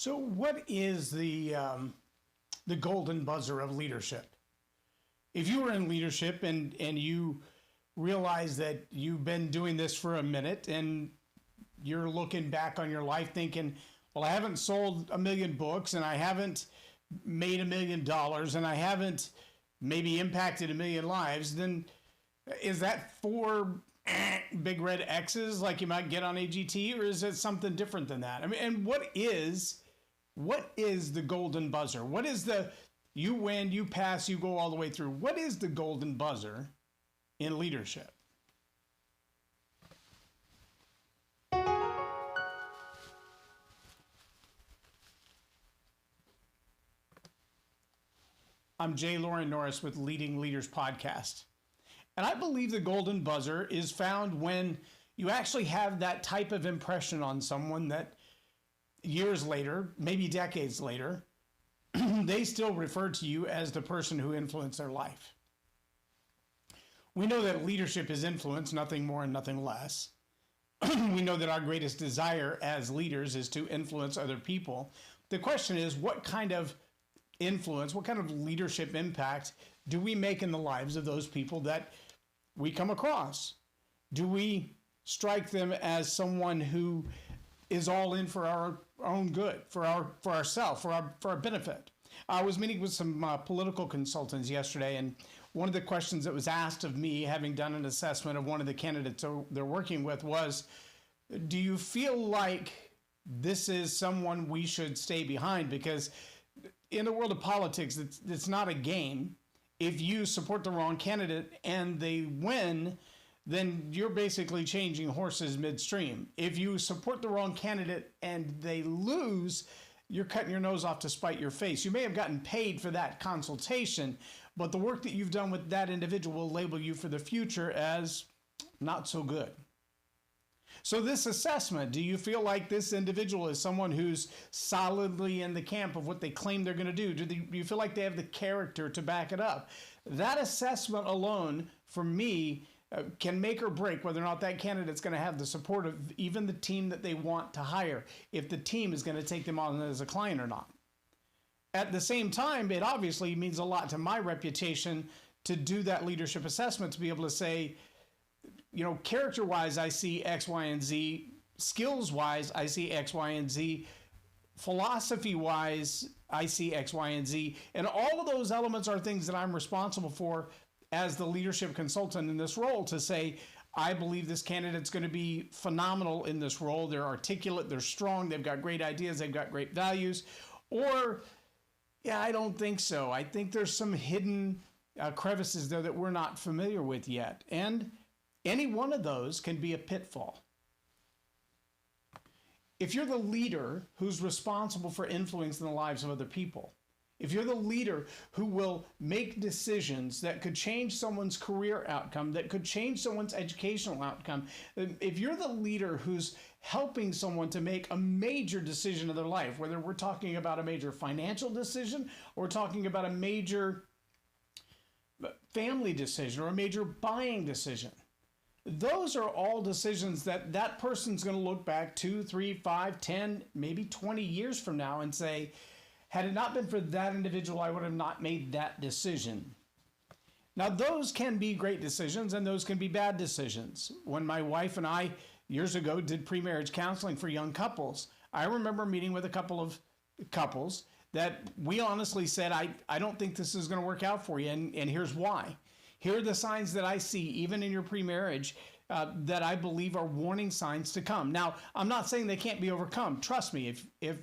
So, what is the golden buzzer of leadership? If you were in leadership and you realize that you've been doing this for a minute and you're looking back on your life thinking, well, I haven't sold 1 million books and I haven't made $1 million and I haven't maybe impacted 1 million lives, then is that 4 big red X's like you might get on AGT, or is it something different than that? I mean, and what is the golden buzzer? What is the, you win, you pass, you go all the way through? What is the golden buzzer in leadership? I'm J Loren Norris with Leading Leaders Podcast. And I believe the golden buzzer is found when you actually have that type of impression on someone that years later, maybe decades later, they still refer to you as the person who influenced their life. We know that leadership is influence, nothing more and nothing less. We know that our greatest desire as leaders is to influence other people. The question is, what kind of influence, what kind of leadership impact do we make in the lives of those people that we come across? Do we strike them as someone who is all in for our own good, for ourselves, for our benefit? I was meeting with some political consultants yesterday, and one of the questions that was asked of me, having done an assessment of one of the candidates they're working with, was, do you feel like this is someone we should stay behind? Because in the world of politics, it's not a game. If you support the wrong candidate and they win, then you're basically changing horses midstream. If you support the wrong candidate and they lose, you're cutting your nose off to spite your face. You may have gotten paid for that consultation, but the work that you've done with that individual will label you for the future as not so good. So this assessment, do you feel like this individual is someone who's solidly in the camp of what they claim they're going to do? Do you feel like they have the character to back it up? That assessment alone, for me, can make or break whether or not that candidate's going to have the support of even the team that they want to hire, if the team is going to take them on as a client or not. At the same time, it obviously means a lot to my reputation to do that leadership assessment, to be able to say, you know, character-wise, I see X, Y, and Z. Skills-wise, I see X, Y, and Z. Philosophy-wise, I see X, Y, and Z. And all of those elements are things that I'm responsible for as the leadership consultant in this role, to say, I believe this candidate's going to be phenomenal in this role. They're articulate, they're strong, they've got great ideas, they've got great values. Or, yeah, I don't think so. I think there's some hidden crevices there that we're not familiar with yet. And any one of those can be a pitfall. If you're the leader who's responsible for influencing the lives of other people, if you're the leader who will make decisions that could change someone's career outcome, that could change someone's educational outcome, if you're the leader who's helping someone to make a major decision of their life, whether we're talking about a major financial decision or we're talking about a major family decision or a major buying decision, those are all decisions that that person's going to look back 2, 3, 5, 10, maybe 20 years from now and say, had it not been for that individual, I would have not made that decision. Now, those can be great decisions and those can be bad decisions. When my wife and I, years ago, did pre-marriage counseling for young couples, I remember meeting with a couple of couples that we honestly said, I don't think this is going to work out for you, and here's why. Here are the signs that I see, even in your pre-marriage, that I believe are warning signs to come. Now, I'm not saying they can't be overcome. Trust me, if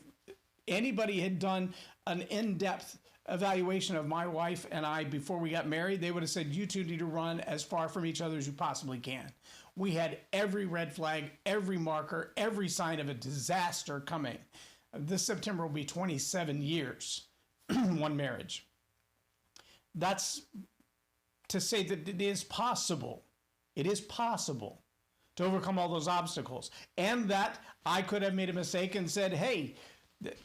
anybody had done an in-depth evaluation of my wife and I before we got married, they would have said, you two need to run as far from each other as you possibly can. We had every red flag, every marker, every sign of a disaster coming. This September will be 27 years, one marriage. That's to say that it is possible to overcome all those obstacles, and that I could have made a mistake and said, hey,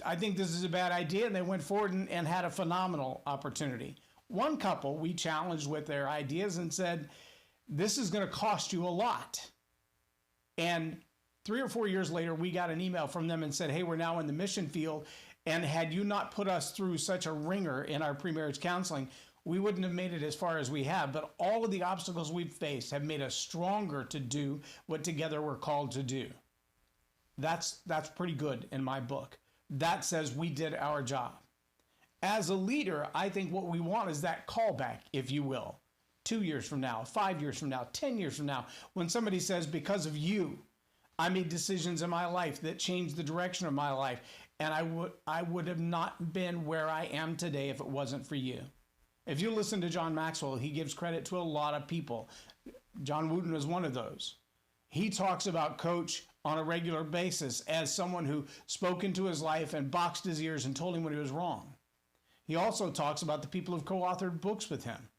I think this is a bad idea, and they went forward and had a phenomenal opportunity. One couple we challenged with their ideas and said, this is going to cost you a lot. And 3 or 4 years later, we got an email from them and said, hey, we're now in the mission field, And had you not put us through such a ringer in our pre-marriage counseling, we wouldn't have made it as far as we have. But all of the obstacles we've faced have made us stronger to do what together we're called to do. That's pretty good in my book. That says we did our job. As a leader, I think what we want is that callback, if you will. 2 years from now, 5 years from now, 10 years from now, when somebody says, because of you, I made decisions in my life that changed the direction of my life, and I would have not been where I am today if it wasn't for you. If you listen to John Maxwell, he gives credit to a lot of people. John Wooten is one of those. He talks about Coach on a regular basis as someone who spoke into his life and boxed his ears and told him when he was wrong. He also talks about the people who've co-authored books with him.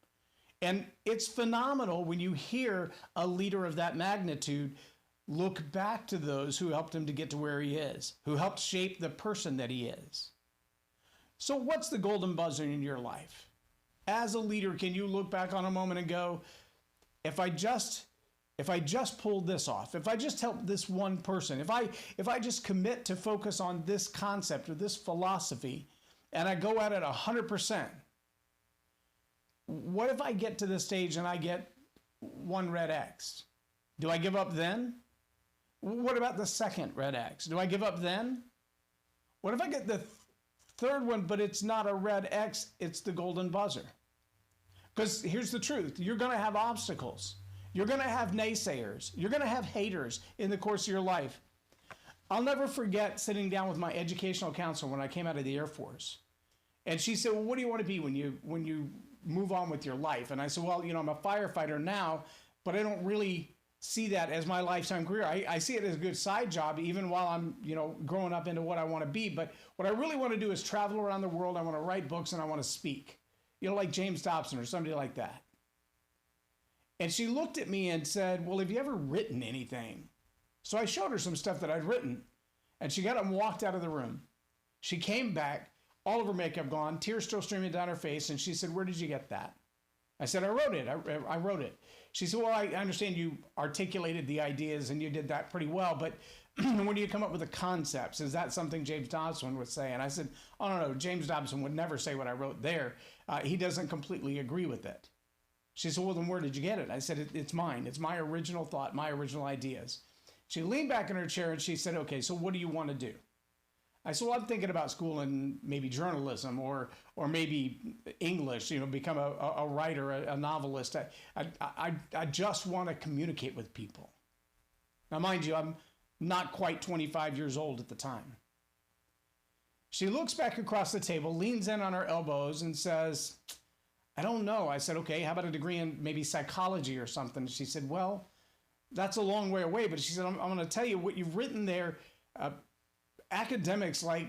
And it's phenomenal when you hear a leader of that magnitude look back to those who helped him to get to where he is, who helped shape the person that he is. So what's the golden buzzer in your life? As a leader, can you look back on a moment and go, if I just pulled this off, if I just helped this one person, if I just commit to focus on this concept or this philosophy, and I go at it 100%, what if I get to this stage and I get one red X? Do I give up then? What about the second red X? Do I give up then? What if I get the third one, but it's not a red X, it's the golden buzzer? Because here's the truth. You're going to have obstacles. You're going to have naysayers. You're going to have haters in the course of your life. I'll never forget sitting down with my educational counselor when I came out of the Air Force. And she said, well, what do you want to be when you move on with your life? And I said, well, I'm a firefighter now, but I don't really see that as my lifetime career. I see it as a good side job, even while I'm, growing up into what I want to be. But what I really want to do is travel around the world. I want to write books and I want to speak, like James Dobson or somebody like that. And she looked at me and said, well, have you ever written anything? So I showed her some stuff that I'd written, and she got up and walked out of the room. She came back, all of her makeup gone, tears still streaming down her face, and she said, where did you get that? I said, I wrote it. I wrote it. She said, well, I understand you articulated the ideas and you did that pretty well, but when do you come up with the concepts? Is that something James Dobson would say? And I said, oh, no, James Dobson would never say what I wrote there. He doesn't completely agree with it. She said, well, then where did you get it? I said, it's mine. It's my original thought, my original ideas. She leaned back in her chair and she said, okay, so what do you want to do? I said, well, I'm thinking about school and maybe journalism or maybe English, become a writer, a novelist. I just want to communicate with people. Now, mind you, I'm not quite 25 years old at the time. She looks back across the table, leans in on her elbows and says, I don't know. I said, okay, how about a degree in maybe psychology or something? She said, well, that's a long way away. But she said, I'm going to tell you what you've written there. Academics like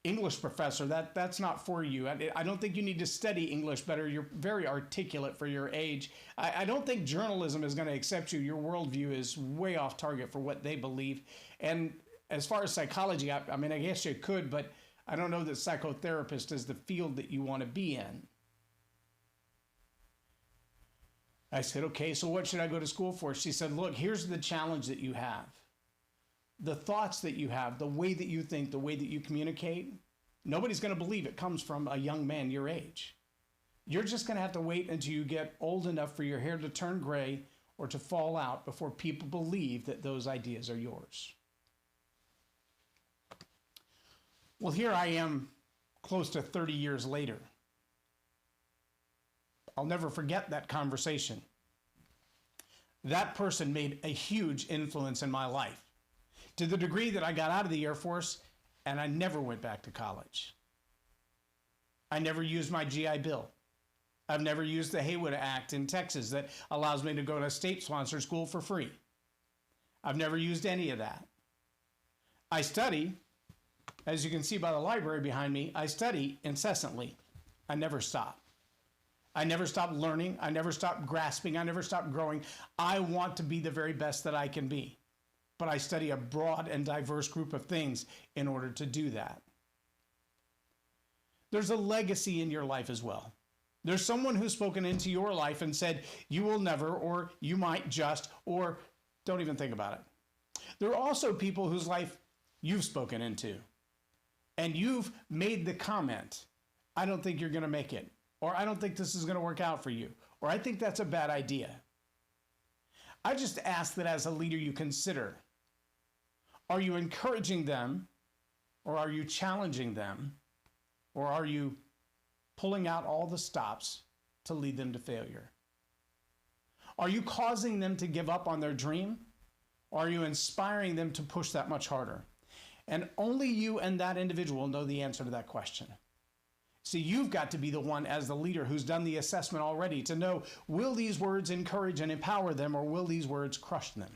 English professor, that's not for you. I don't think you need to study English better. You're very articulate for your age. I don't think journalism is going to accept you. Your worldview is way off target for what they believe. And as far as psychology, I mean, I guess you could, but I don't know that psychotherapist is the field that you want to be in. I said, okay, so what should I go to school for? She said, look, here's the challenge that you have. The thoughts that you have, the way that you think, the way that you communicate, nobody's going to believe it comes from a young man your age. You're just going to have to wait until you get old enough for your hair to turn gray or to fall out before people believe that those ideas are yours. Well, here I am close to 30 years later. I'll never forget that conversation. That person made a huge influence in my life to the degree that I got out of the Air Force and I never went back to college. I never used my GI Bill. I've never used the Haywood Act in Texas that allows me to go to a state-sponsored school for free. I've never used any of that. I study, as you can see by the library behind me, I study incessantly. I never stop. I never stop learning. I never stop grasping. I never stop growing. I want to be the very best that I can be. But I study a broad and diverse group of things in order to do that. There's a legacy in your life as well. There's someone who's spoken into your life and said, you will never, or you might just, or don't even think about it. There are also people whose life you've spoken into. and you've made the comment, I don't think you're going to make it, or I don't think this is going to work out for you, or I think that's a bad idea. I just ask that as a leader you consider, are you encouraging them, or are you challenging them, or are you pulling out all the stops to lead them to failure? Are you causing them to give up on their dream, or are you inspiring them to push that much harder? And only you and that individual know the answer to that question. See, you've got to be the one as the leader who's done the assessment already to know, will these words encourage and empower them, or will these words crush them?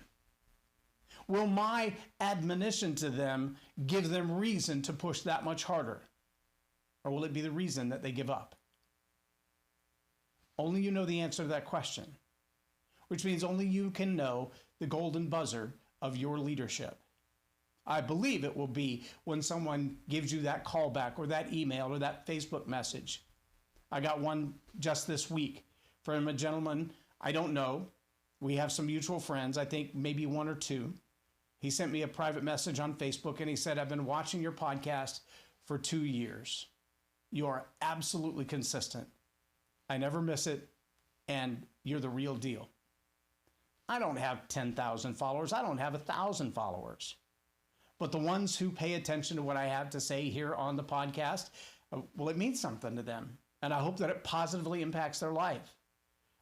Will my admonition to them give them reason to push that much harder? Or will it be the reason that they give up? Only you know the answer to that question, which means only you can know the golden buzzer of your leadership. I believe it will be when someone gives you that call back or that email or that Facebook message. I got one just this week from a gentleman I don't know. We have some mutual friends, I think maybe one or two. He sent me a private message on Facebook and he said, I've been watching your podcast for 2 years. You are absolutely consistent. I never miss it, and you're the real deal. I don't have 10,000 followers. I don't have 1,000 followers. But the ones who pay attention to what I have to say here on the podcast, well, it means something to them. And I hope that it positively impacts their life.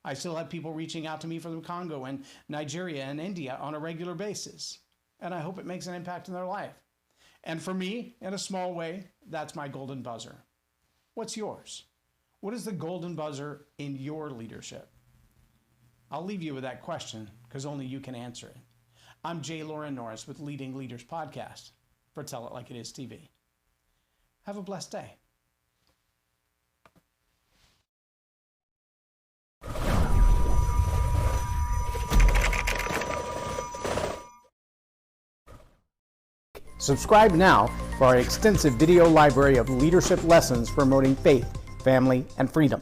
I still have people reaching out to me from the Congo and Nigeria and India on a regular basis. And I hope it makes an impact in their life. And for me, in a small way, that's my golden buzzer. What's yours? What is the golden buzzer in your leadership? I'll leave you with that question because only you can answer it. I'm J Loren Norris with Leading Leaders Podcast for Tell It Like It Is TV. Have a blessed day. Subscribe now for our extensive video library of leadership lessons promoting faith, family, and freedom.